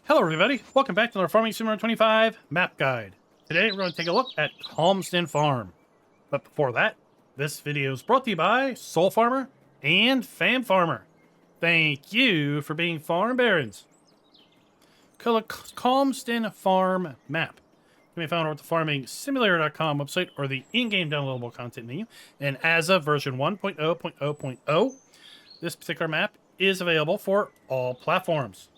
Hello everybody, welcome back to our Farming Simulator 25 map guide. Today we're going to take a look at Calmsden Farm. But before that, this video is brought to you by Soul Farmer and Fam Farmer. Thank you for being farm barons. Calmsden Farm map can be found at the farmingsimulator.com website or the in-game downloadable content menu. And as of version 1.0.0.0, this particular map is available for all platforms.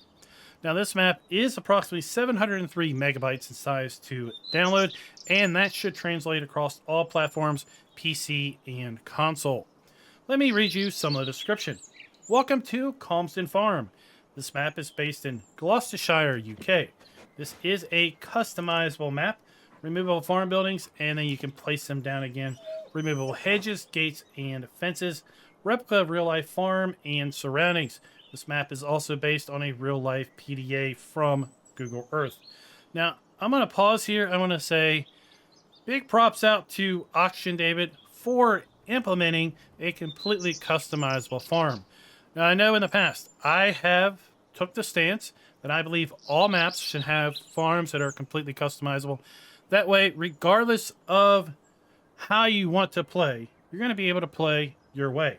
Now, this map is approximately 703 megabytes in size to download, and that should translate across all platforms, PC and console. Let me read you some of the description. Welcome to Calmsden Farm. This map is based in Gloucestershire, UK. This is a customizable map, removable farm buildings, and then you can place them down again. Removable hedges, gates, and fences. Replica real-life farm and surroundings. This map is also based on a real-life PDA from Google Earth. Now, I'm going to pause here. I want to say big props out to Auction David for implementing a completely customizable farm. Now, I know in the past, I have took the stance that I believe all maps should have farms that are completely customizable. That way, regardless of how you want to play, you're going to be able to play your way.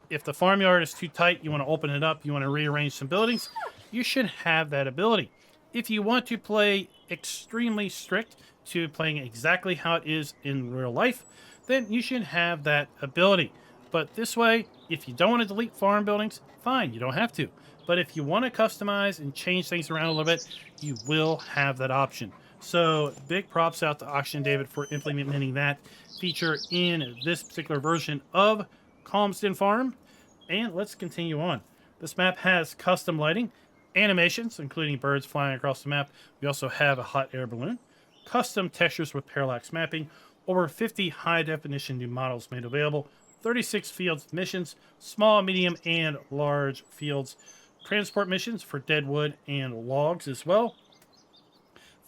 If the farmyard is too tight, you want to open it up, you want to rearrange some buildings, you should have that ability. If you want to play extremely strict to playing exactly how it is in real life, then you should have that ability. But this way, if you don't want to delete farm buildings, fine, you don't have to. But if you want to customize and change things around a little bit, you will have that option. So big props out to Auction David for implementing that feature in this particular version of Calmsden Farm. And let's continue on. This map has custom lighting, animations, including birds flying across the map. We also have a hot air balloon, custom textures with Parralax mapping, over 50 high-definition new models made available, 36 fields missions, small, medium, and large fields, transport missions for deadwood and logs as well,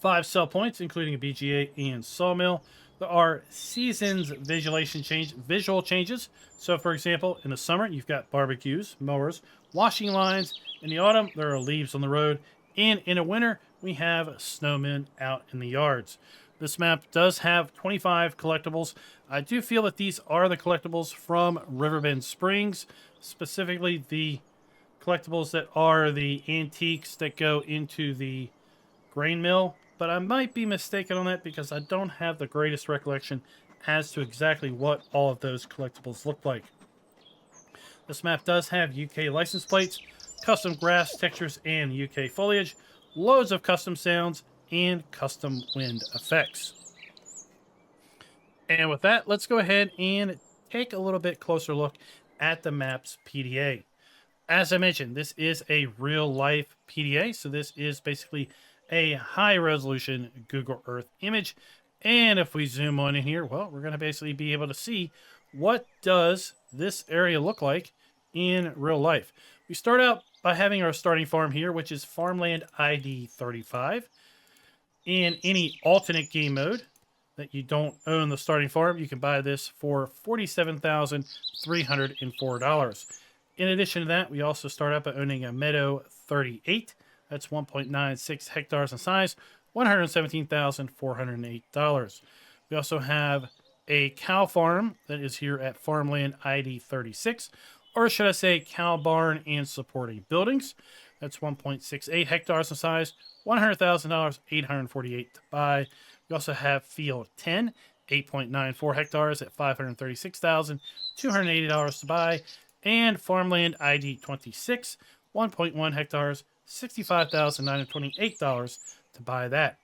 5 sell points, including a BGA and sawmill. There are seasons visual changes. So, for example, in the summer, you've got bbqs, mowers, washing lines. In the autumn, there are leaves on the road. And in the winter, we have snowmen out in the yards. This map does have 25 collectibles. I do feel that these are the collectibles from Riverbend Springs, specifically the collectibles that are the antiques that go into the grain mill. But I might be mistaken on that because I don't have the greatest recollection as to exactly what all of those collectibles look like. This map does have UK license plates, custom grass textures and UK foliage, loads of custom sounds, and custom wind effects. And with that, let's go ahead and take a little bit closer look at the map's PDA. As I mentioned, this is a real-life PDA, so this is basically a high-resolution Google Earth image. And if we zoom on in here, well, we're going to basically be able to see what does this area look like in real life. We start out by having our starting farm here, which is Farmland ID 35. In any alternate game mode that you don't own the starting farm, you can buy this for $47,304. In addition to that, we also start out by owning a Meadow 38. That's 1.96 hectares in size, $117,408. We also have a cow farm that is here at Farmland ID 36, or should I say cow barn and supporting buildings. That's 1.68 hectares in size, $100,000, $848 to buy. We also have Field 10, 8.94 hectares at $536,280 to buy, and Farmland ID 26, 1.1 hectares, $65,928 to buy that.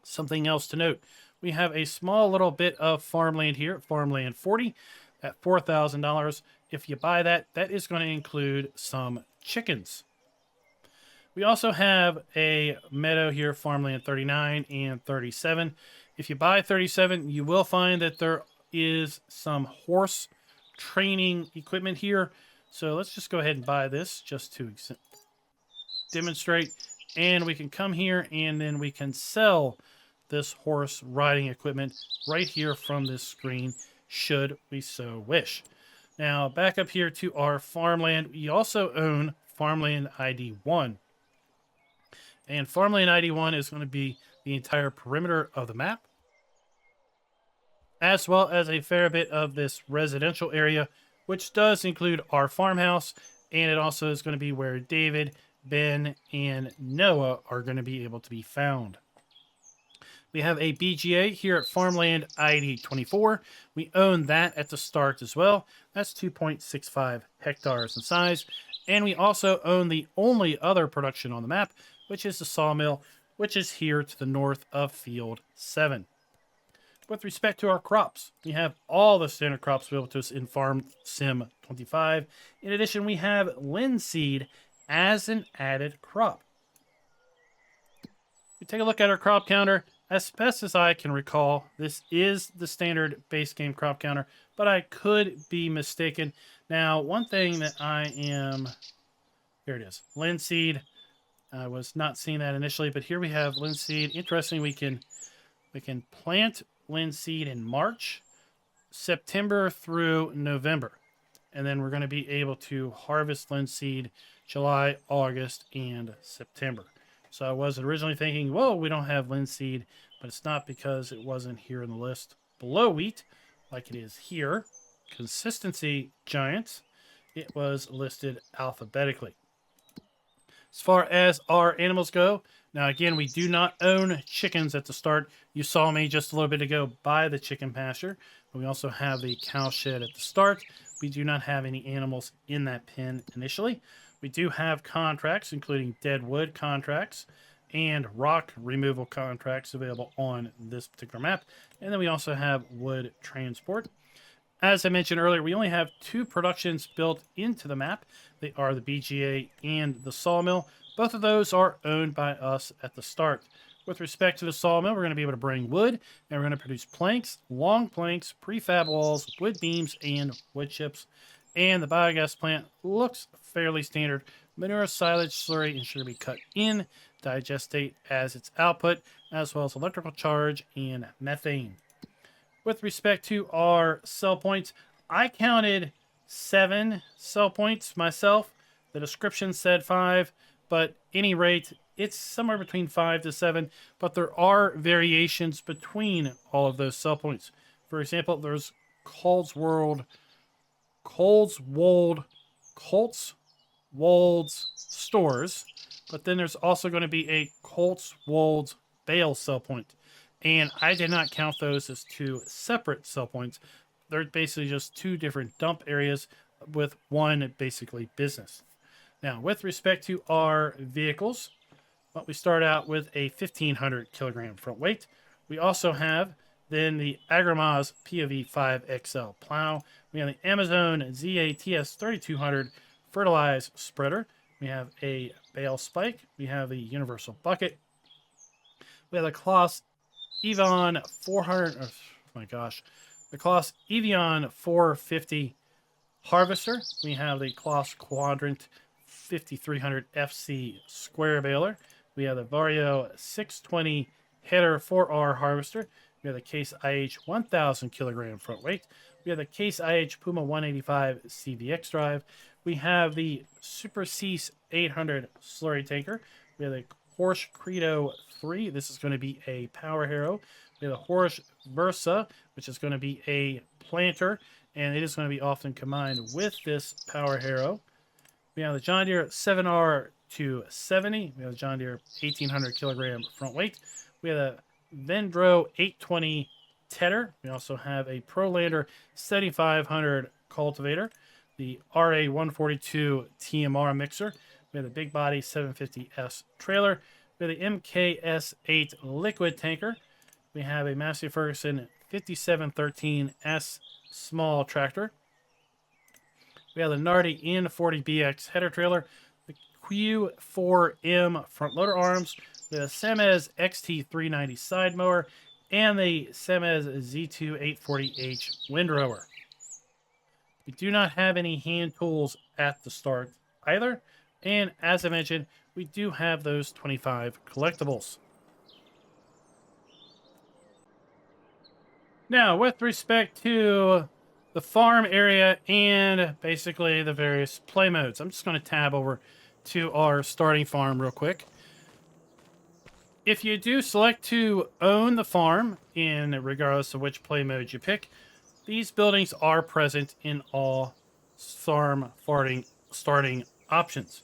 Something else to note, we have a small little bit of farmland here, Farmland 40, at $4,000. If you buy that, that is going to include some chickens. We also have a meadow here, Farmland 39 and 37. If you buy 37, you will find that there is some horse training equipment here. So let's just go ahead and buy this just to demonstrate. And we can come here and then we can sell this horse riding equipment right here from this screen, should we so wish. Now, back up here to our farmland. We also own Farmland ID 1. And farmland ID1 is going to be the entire perimeter of the map, as well as a fair bit of this residential area, which does include our farmhouse, and it also is going to be where David, Ben, and Noah are going to be able to be found. We have a BGA here at Farmland ID 24. We own that at the start as well. That's 2.65 hectares in size. And we also own the only other production on the map, which is the sawmill, which is here to the north of Field 7. With respect to our crops, we have all the standard crops available to us in Farm Sim 25. In addition, we have linseed as an added crop. We take a look at our crop counter. As best as I can recall, this is the standard base game crop counter, but I could be mistaken. Now, one thing that here it is, linseed. I was not seeing that initially, but here we have linseed. Interesting, we can plant linseed in March, September through November, and then we're going to be able to harvest linseed July, August, and September. So I was originally thinking, whoa, we don't have linseed, but it's not because it wasn't here in the list below wheat, like it is here. Consistency giants, it was listed alphabetically. As far as our animals go, now again, we do not own chickens at the start. You saw me just a little bit ago buy the chicken pasture, but we also have the cow shed at the start. We do not have any animals in that pen initially. We do have contracts, including deadwood contracts and rock removal contracts available on this particular map. And then we also have wood transport. As I mentioned earlier, we only have 2 productions built into the map. They are the BGA and the sawmill. Both of those are owned by us at the start. With respect to the sawmill, we're going to be able to bring wood, and we're going to produce planks, long planks, prefab walls, wood beams, and wood chips. And the biogas plant looks fairly standard. Manure, silage, slurry, and sugar be cut in, digestate as its output, as well as electrical charge and methane. With respect to our sell points, I counted 7 sell points myself. The description said 5, but any rate, it's somewhere between 5 to 7, but there are variations between all of those sell points. For example, there's Cotswold stores, but then there's also going to be a Cotswold bale sell point. And I did not count those as 2 separate sell points. They're basically just 2 different dump areas with one basically business. Now, with respect to our vehicles, we start out with a 1,500 kilogram front weight. We also have then the Agrimaz POV 5XL plow. We have the Amazon ZATS 3200 fertilized spreader. We have a bale spike. We have the universal bucket. We have the Kloss Evian 400. Oh my gosh, the Kloss Evian 450 harvester. We have the Kloss Quadrant 5300 FC square baler. We have the Vario 620 header 4R harvester. We have the Case IH 1000 kilogram front weight. We have the Case IH Puma 185 CVX drive. We have the Super Cease 800 slurry tanker. We have the Horsch Credo 3. This is going to be a power harrow. We have the Horsch Versa, which is going to be a planter, and it is going to be often combined with this power harrow. We have the John Deere 7R 270. We have the John Deere 1800 kilogram front weight. We have the Vendro 820 tedder. We also have a ProLander 7500 cultivator, the RA 142 TMR mixer. We have the Big Body 750S trailer. We have the MKS 8 liquid tanker. We have a Massey Ferguson 5713S small tractor. We have the Nardi N40BX header trailer, the Q4M front loader arms, the Semez XT390 side mower, and the Semez Z2 840H windrower. We do not have any hand tools at the start either, and as I mentioned, we do have those 25 collectibles. Now, with respect to the farm area and basically the various play modes, I'm just going to tab over to our starting farm real quick. If you do select to own the farm, in regardless of which play mode you pick, these buildings are present in all farm farting starting options.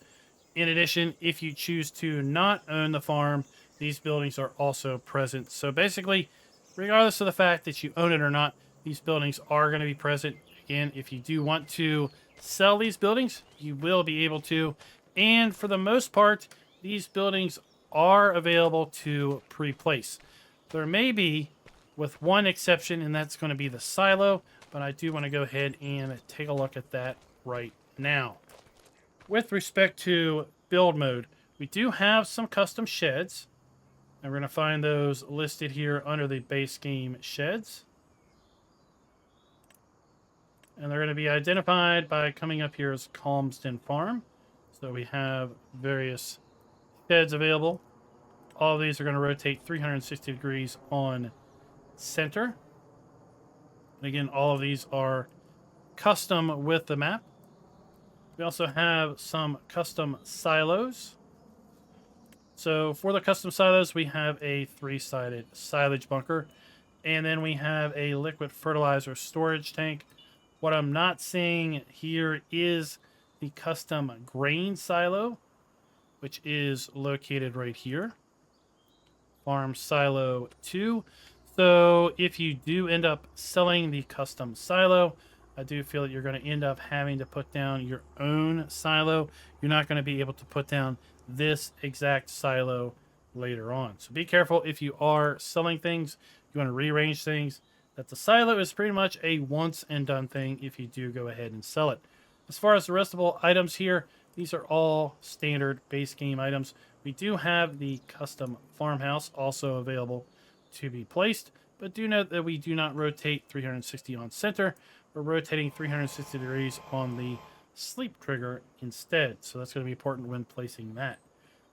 In addition, if you choose to not own the farm, these buildings are also present. So basically, regardless of the fact that you own it or not, these buildings are going to be present. Again, if you do want to sell these buildings, you will be able to. And for the most part, these buildings are available to pre-place. There may be, with one exception, and that's going to be the silo, but I do want to go ahead and take a look at that right now. With respect to build mode, we do have some custom sheds, and we're going to find those listed here under the base game sheds. And they're going to be identified by coming up here as Calmsden Farm. So we have various sheds available. All of these are going to rotate 360 degrees on center. And again, all of these are custom with the map. We also have some custom silos. So for the custom silos, we have a 3-sided silage bunker. And then we have a liquid fertilizer storage tank. What I'm not seeing here is the custom grain silo, which is located right here. Farm Silo 2. So if you do end up selling the custom silo, I do feel that you're going to end up having to put down your own silo. You're not going to be able to put down this exact silo later on. So be careful if you are selling things, you want to rearrange things, that the silo is pretty much a once and done thing if you do go ahead and sell it. As far as the restable items here, these are all standard base game items. We do have the custom farmhouse also available to be placed, but do note that we do not rotate 360 on center. We're rotating 360 degrees on the sleep trigger instead. So that's going to be important when placing that.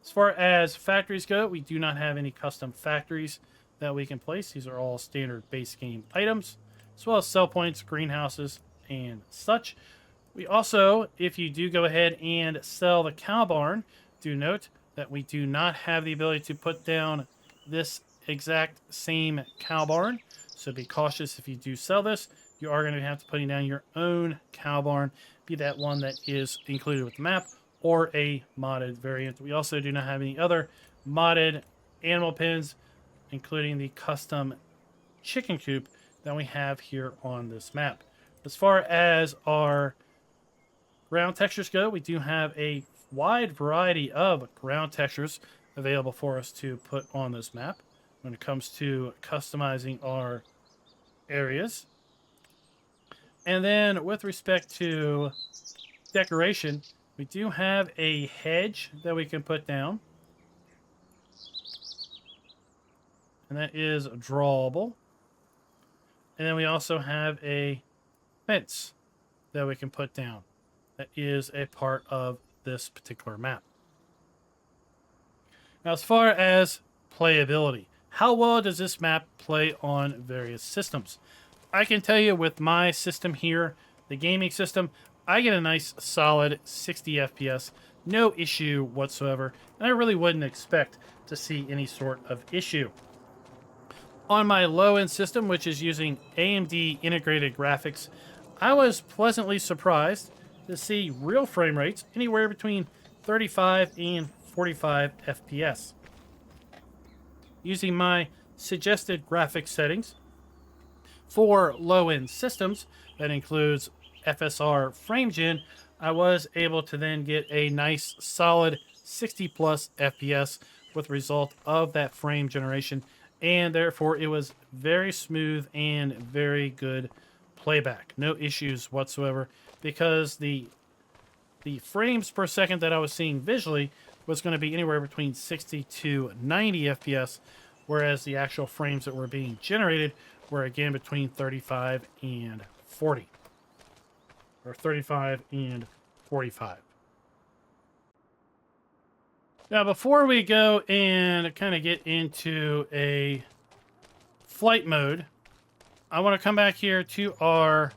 As far as factories go, we do not have any custom factories that we can place. These are all standard base game items, as well as sell points, greenhouses, and such. We also, if you do go ahead and sell the cow barn, do note that we do not have the ability to put down this exact same cow barn. So be cautious if you do sell this. You are going to have to putting down your own cow barn, be that one that is included with the map or a modded variant. We also do not have any other modded animal pens, including the custom chicken coop that we have here on this map. As far as our ground textures go, we do have a wide variety of ground textures available for us to put on this map when it comes to customizing our areas. And then with respect to decoration, we do have a hedge that we can put down. And that is drawable. And then we also have a fence that we can put down. That is a part of this particular map. Now, as far as playability, how well does this map play on various systems? I can tell you with my system here, the gaming system, I get a nice solid 60 FPS, no issue whatsoever, and I really wouldn't expect to see any sort of issue. On my low-end system, which is using AMD integrated graphics, I was pleasantly surprised to see real frame rates anywhere between 35 and 45 FPS. Using my suggested graphics settings for low-end systems, that includes FSR frame gen, I was able to then get a nice solid 60 plus FPS with the result of that frame generation, and therefore it was very smooth and very good playback. No issues whatsoever, because the frames per second that I was seeing visually was going to be anywhere between 60 to 90 FPS, whereas the actual frames that were being generated were again between 35 and 40. Or 35 and 45. Now, before we go and kind of get into a flight mode, I want to come back here to our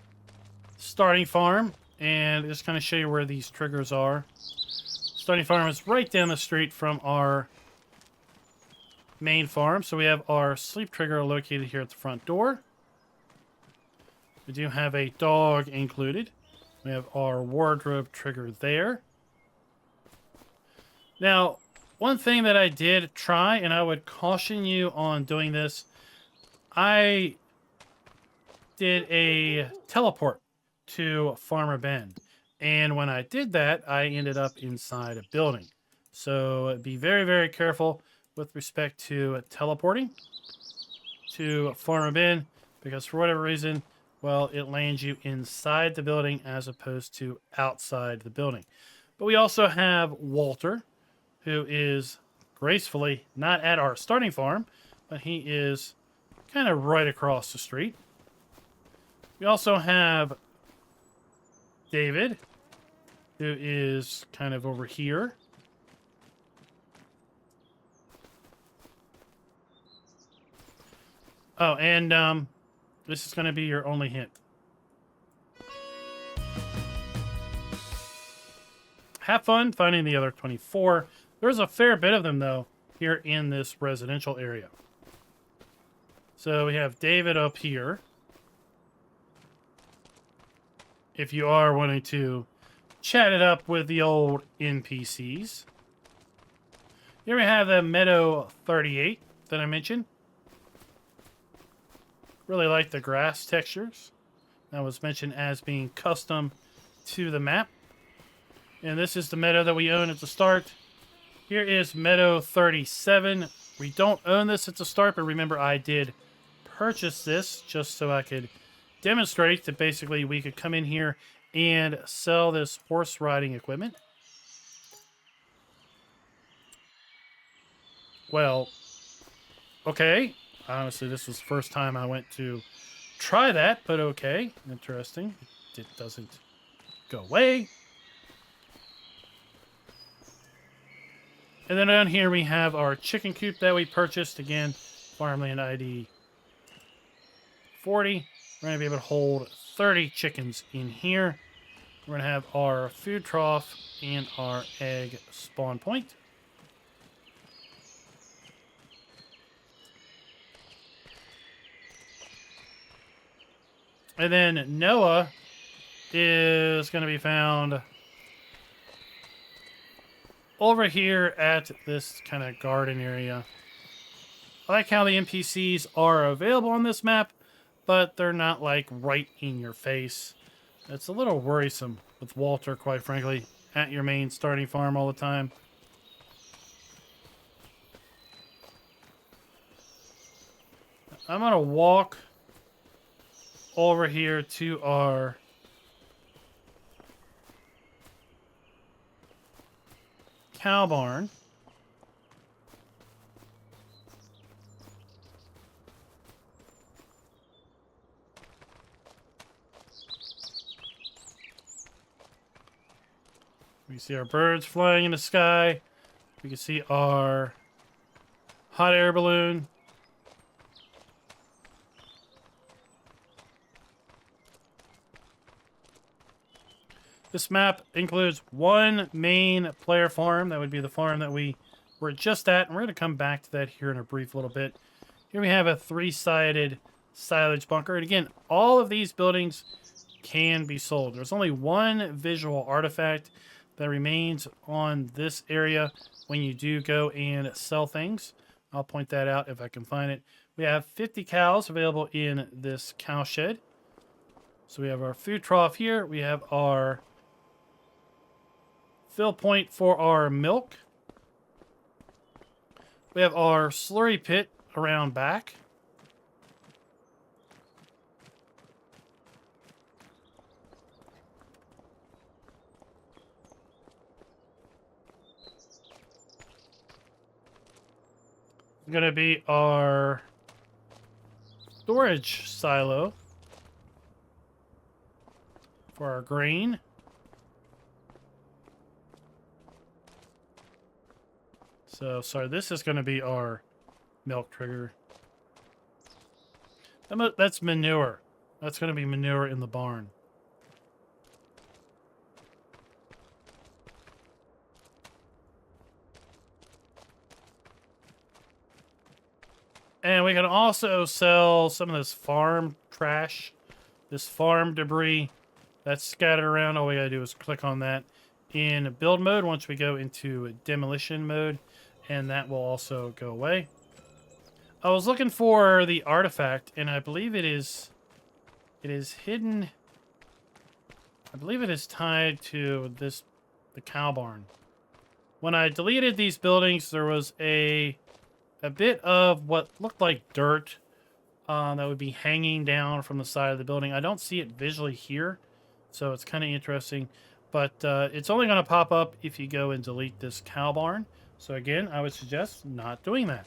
starting farm and just kind of show you where these triggers are. Starting farm is right down the street from our main farm. So we have our sleep trigger located here at the front door. We do have a dog included. We have our wardrobe trigger there. Now, one thing that I did try, and I would caution you on doing this, I did a teleport to Farmer Ben. And when I did that, I ended up inside a building. So be very, very careful with respect to teleporting to Farmer Ben, because for whatever reason, well, it lands you inside the building as opposed to outside the building. But we also have Walter, who is gracefully not at our starting farm, but he is kind of right across the street. We also have David, who is kind of over here. Oh, and this is going to be your only hint. Have fun finding the other 24. There's a fair bit of them, though, here in this residential area. So we have David up here. If you are wanting to chat it up with the old NPCs. Here we have the Meadow 38 that I mentioned. Really like the grass textures. That was mentioned as being custom to the map. And this is the meadow that we own at the start. Here is Meadow 37. We don't own this at the start, but remember I did purchase this just so I could demonstrate that basically we could come in here and sell this horse riding equipment. Well, okay. Honestly, this was the first time I went to try that, but okay. Interesting. It doesn't go away. And then down here we have our chicken coop that we purchased. Again, farmland ID 40. We're going to be able to hold 30 chickens in here. We're going to have our food trough and our egg spawn point. And then Noah is going to be found over here at this kind of garden area. I like how the NPCs are available on this map, but they're not like right in your face. It's a little worrisome with Walter, quite frankly, at your main starting farm all the time. I'm going to walk over here to our cow barn. We can see our birds flying in the sky. We can see our hot air balloon. This map includes one main player farm. That would be the farm that we were just at. And we're going to come back to that here in a brief little bit. Here we have a three-sided silage bunker. And again, all of these buildings can be sold. There's only one visual artifact that remains on this area when you do go and sell things. I'll point that out if I can find it. We have 50 cows available in this cow shed. So we have our food trough here. We have our fill point for our milk. We have our slurry pit around back. Going to be our storage silo for our grain. So, sorry, this is going to be our milk trigger. That's manure. That's going to be manure in the barn. And we can also sell some of this farm trash, this farm debris that's scattered around. All we gotta do is click on that in build mode once we go into demolition mode, and that will also go away. I was looking for the artifact, and I believe it is hidden. I believe it is tied to the cow barn. When I deleted these buildings, there was a bit of what looked like dirt that would be hanging down from the side of the building. I don't see it visually here, so it's kind of interesting. But it's only going to pop up if you go and delete this cow barn. So again, I would suggest not doing that.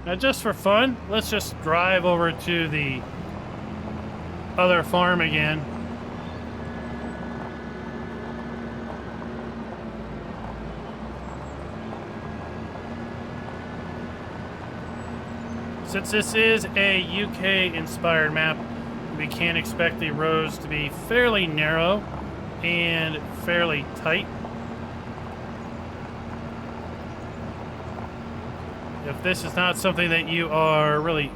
Now, just for fun, let's just drive over to the other farm again. Since this is a UK-inspired map, we can expect the roads to be fairly narrow and fairly tight. If this is not something that you are really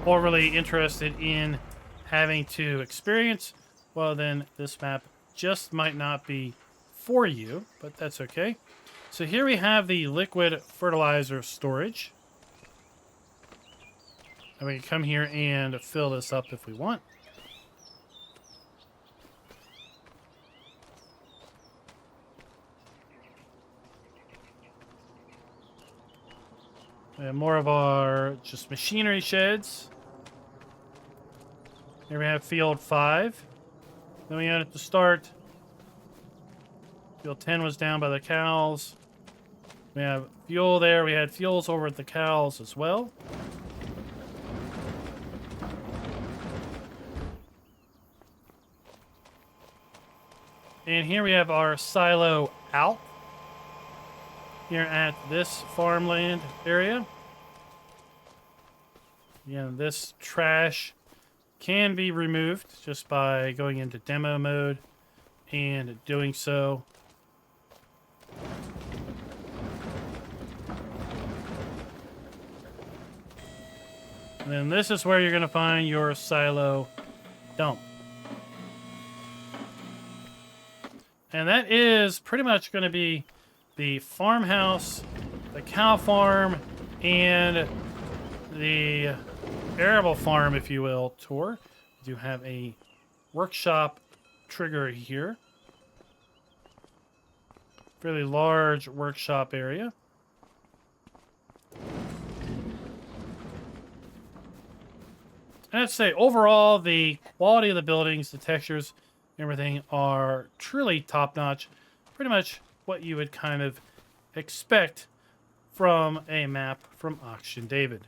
overly interested in having to experience, well then this map just might not be for you, but that's okay. So here we have the liquid fertilizer storage. And we can come here and fill this up if we want. We have more of our just machinery sheds. Here we have field 5. Then we had at the start, field 10 was down by the cows. We have fuel there. We had fuels over at the cows as well. And here we have our silo out here at this farmland area. Yeah, this trash can be removed just by going into demo mode and doing so. And then this is where you're going to find your silo dump. And that is pretty much going to be the farmhouse, the cow farm, and the arable farm, if you will, tour. We do have a workshop trigger here. Fairly large workshop area. And I'd say overall, the quality of the buildings, the textures, everything are truly top-notch. Pretty much what you would kind of expect from a map from Auction David.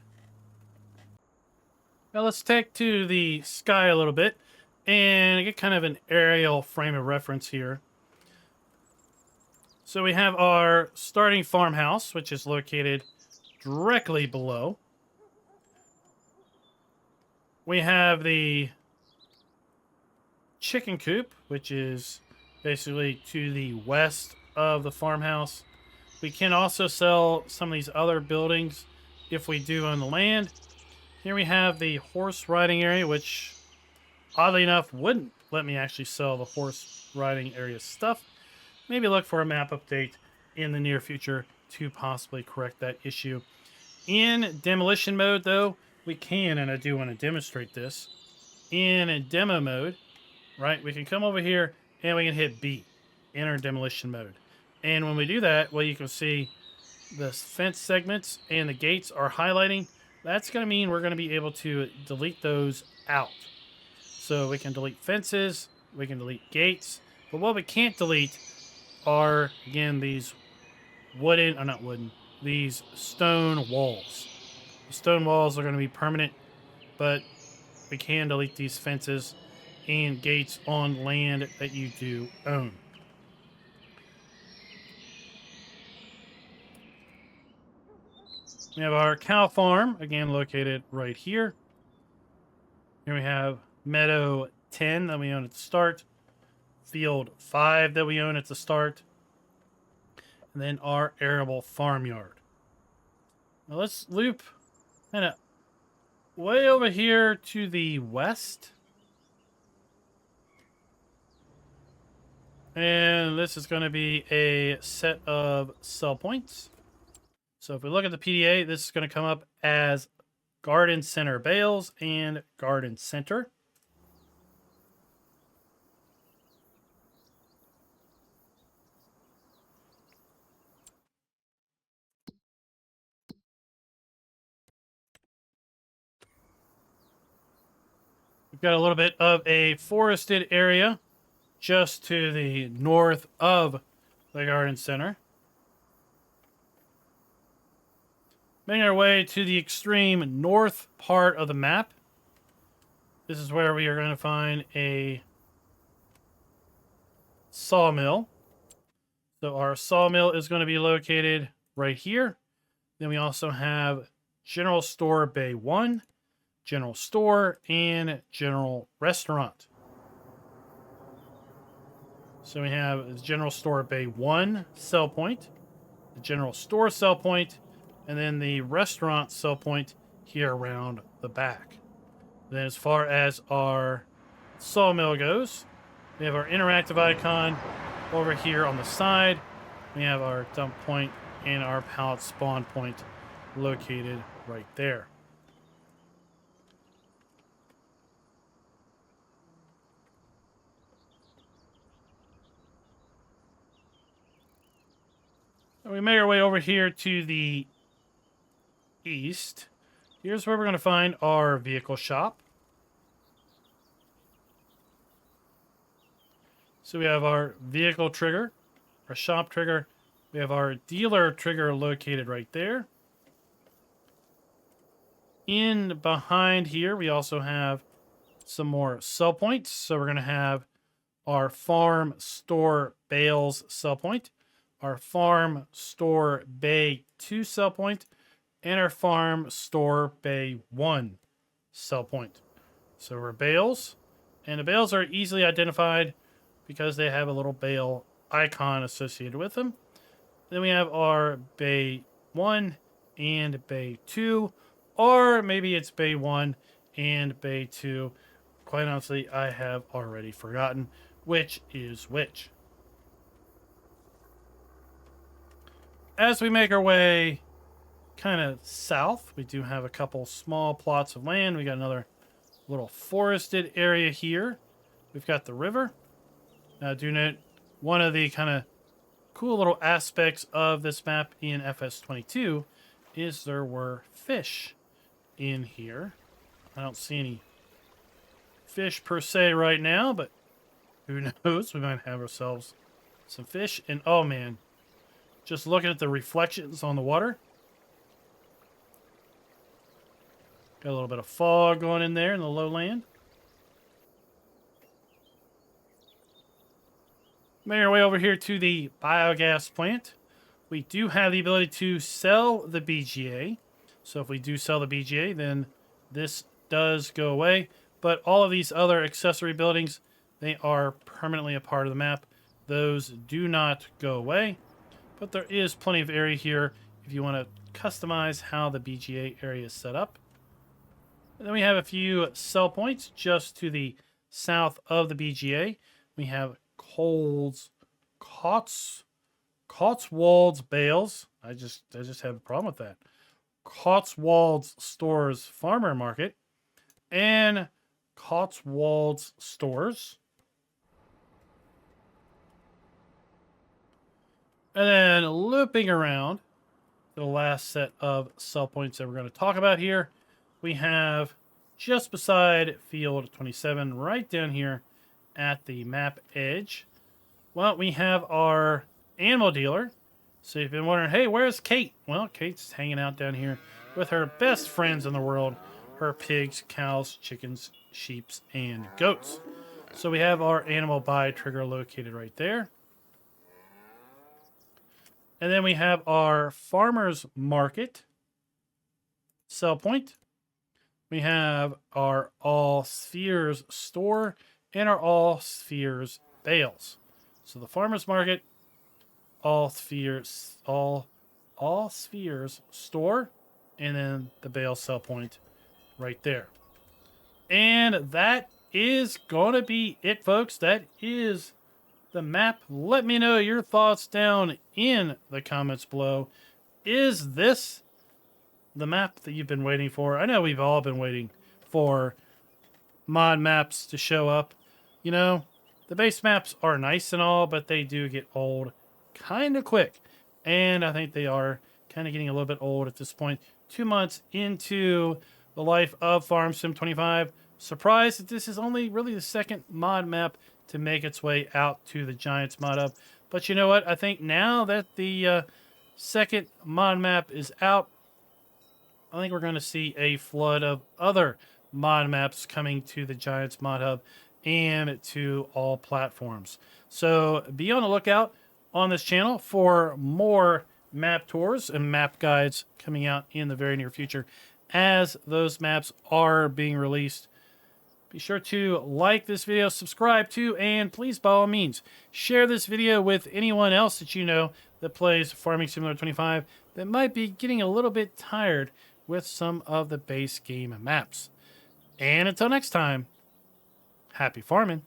Now let's take to the sky a little bit and get kind of an aerial frame of reference here. So we have our starting farmhouse, which is located directly below. We have the chicken coop, which is basically to the west of the farmhouse. We can also sell some of these other buildings if we do own the land. Here we have the horse riding area, which oddly enough wouldn't let me actually sell the horse riding area stuff. Maybe look for a map update in the near future to possibly correct that issue. In demolition mode though, we can, and I do want to demonstrate this, in demo mode, right, we can come over here and we can hit B, enter demolition mode. And when we do that, well, you can see the fence segments and the gates are highlighting. That's going to mean we're going to be able to delete those out. So we can delete fences, we can delete gates, but what we can't delete are, again, these these stone walls. The stone walls are going to be permanent, but we can delete these fences. and gates on land that you do own. We have our cow farm, again located right here. Here we have meadow 10 that we own at the start, field 5 that we own at the start, and then our arable farmyard. Now let's loop kind of way over here to the west. And this is going to be a set of sell points. So if we look at the PDA, this is going to come up as garden center bales and garden center. We've got a little bit of a forested area just to the north of the garden center. Making our way to the extreme north part of the map. This is where we are going to find a sawmill. So our sawmill is going to be located right here. Then we also have General Store Bay 1, General Store, and General Restaurant. So we have the General Store Bay 1 sell point, the General Store sell point, and then the restaurant sell point here around the back. Then as far as our sawmill goes, we have our interactive icon over here on the side. We have our dump point and our pallet spawn point located right there. And we make our way over here to the east. Here's where we're going to find our vehicle shop. So we have our vehicle trigger, our shop trigger. We have our dealer trigger located right there. In behind here, we also have some more sell points. So we're going to have our farm store bales sell point, our farm store bay 2 sell point, and our farm store bay 1 sell point. So we're bales, and the bales are easily identified because they have a little bale icon associated with them. Then we have our bay 1 and bay 2, or maybe it's bay 1 and bay 2. Quite honestly, I have already forgotten which is which. As we make our way kind of south, we do have a couple small plots of land. We got another little forested area here. We've got the river. Now, do note, one of the kind of cool little aspects of this map in FS22 is there were fish in here. I don't see any fish per se right now, but who knows? We might have ourselves some fish. And oh man, just looking at the reflections on the water. Got a little bit of fog going in there in the lowland. Make our way over here to the biogas plant. We do have the ability to sell the BGA. So if we do sell the BGA, then this does go away. But all of these other accessory buildings, they are permanently a part of the map. Those do not go away. But there is plenty of area here if you want to customize how the BGA area is set up. And then we have a few sell points just to the south of the BGA. We have Cotswolds Bales. I just have a problem with that. Cotswolds Stores Farmer Market and Cotswolds Stores. And then looping around the last set of sell points that we're going to talk about here, we have just beside field 27, right down here at the map edge. Well, we have our animal dealer. So you've been wondering, hey, where's Kate? Well, Kate's hanging out down here with her best friends in the world, her pigs, cows, chickens, sheep, and goats. So we have our animal buy trigger located right there. And then we have our farmer's market sell point. We have our all spheres store and our all spheres bales. So the farmer's market, all spheres store, and then the bale sell point right there. And that is going to be it, folks. That is the map. Let me know your thoughts down in the comments below. Is this the map that you've been waiting for? I know we've all been waiting for mod maps to show up. You know, the base maps are nice and all, but they do get old kind of quick. And I think they are kind of getting a little bit old at this point. 2 months into the life of Farm Sim 25. Surprised that this is only really the second mod map to make its way out to the Giants mod hub. But you know what? I think now that the second mod map is out, I think we're going to see a flood of other mod maps coming to the Giants mod hub and to all platforms. So be on the lookout on this channel for more map tours and map guides coming out in the very near future as those maps are being released. Be sure to like this video, subscribe to, and please, by all means, share this video with anyone else that you know that plays Farming Simulator 25 that might be getting a little bit tired with some of the base game maps. And until next time, happy farming.